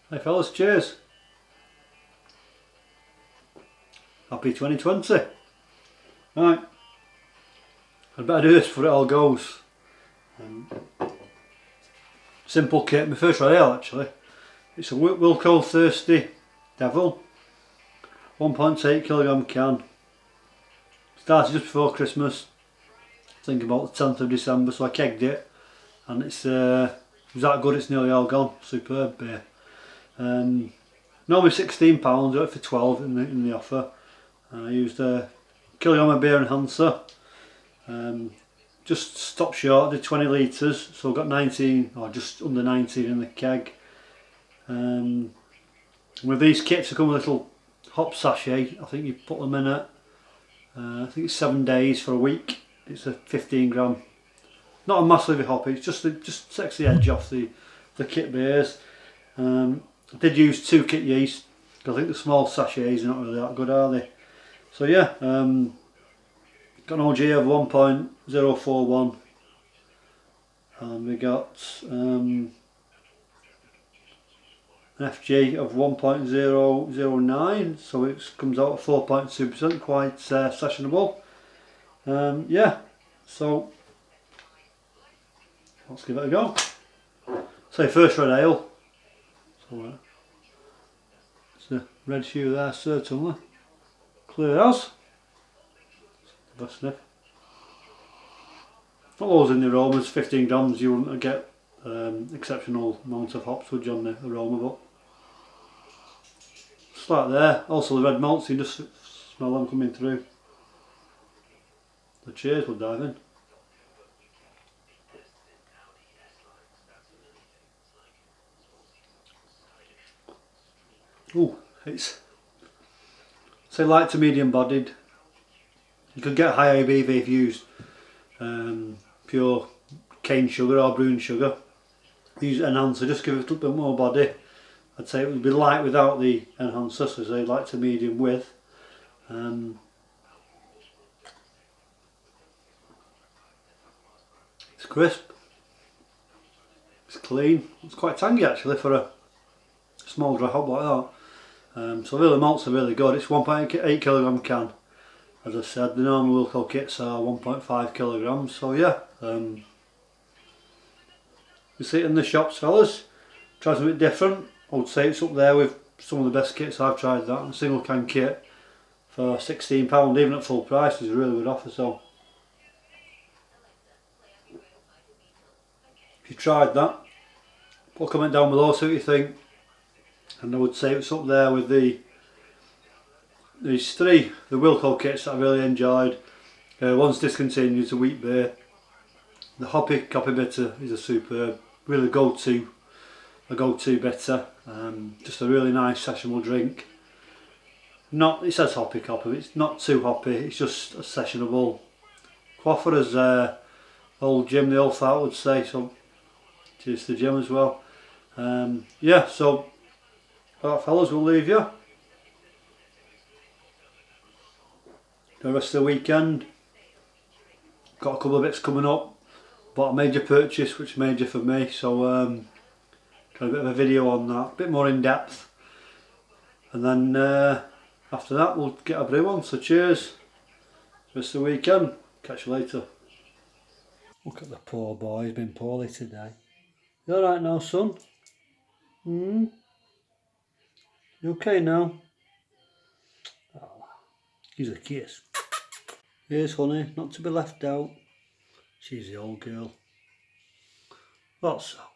Hey fellas, cheers. Happy 2020. Right, I'd better do this before it all goes. Simple kit, my first ale actually. It's a Wilko Thirsty Devil, 1.8 kilogram can. Started just before Christmas, I think about the 10th of December, so I kegged it, and it was that good it's nearly all gone. Superb beer. Normally £16, I got it for 12 in the offer. I used a kilogram of beer enhancer. Just stopped short, did 20 litres, so I got 19 or just under 19 in the keg. With these kits they come with a little hop sachet. I think you put them in it, I think it's 7 days for a week. It's a 15 gram, not a massively hoppy, it's just takes the edge off the kit beers. I did use 2 kit yeast, because I think the small sachets are not really that good, are they? So yeah, got an OG of 1.041, and we got an FG of 1.009, so it comes out at 4.2%, quite sessionable. Yeah, so let's give it a go. So first red ale, so it's a red hue there certainly, clear as. Have a sniff. Not loads in the aromas, 15 grams, you wouldn't get exceptional amount of hops would you on the aroma, but start there. Also the red malts, you just smell them coming through. So cheers, we'll dive in. Ooh, it's say light to medium bodied. You could get high ABV if you used pure cane sugar or brewing sugar. Use enhancer, just give it a little bit more body. I'd say it would be light without the enhancer, so say light to medium with. It's crisp, it's clean, it's quite tangy actually for a small dry hop like that. So really, the malts are really good. It's 1.8 kilogram can. As I said, the normal Wilko kits are 1.5 kilograms, so yeah. You see it in the shops, fellas. Try something different. I would say it's up there with some of the best kits I've tried. That, and a single can kit for £16, even at full price, is a really good offer. So if you tried that, put a comment down below, see what you think. And I would say it's up there with these three, the Wilko kits that I really enjoyed. One's discontinued, it's a wheat beer. The hoppy copy bitter is a superb, really a go-to bitter. Just a really nice sessionable drink. It says hoppy copy, but it's not too hoppy, it's just a sessionable quaffer, as old Jim the old fart would say, so cheers to Jim as well. Yeah, so that fellas, we'll leave you. The rest of the weekend, got a couple of bits coming up. Bought a major purchase, which is major for me, so got a bit of a video on that, a bit more in depth, and then after that we'll get a brew on. So cheers, rest of the weekend, catch you later. Look at the poor boy, he's been poorly today. You alright now, son? You okay now? Oh, here's a kiss. Here's honey, not to be left out. She's the old girl. What's up?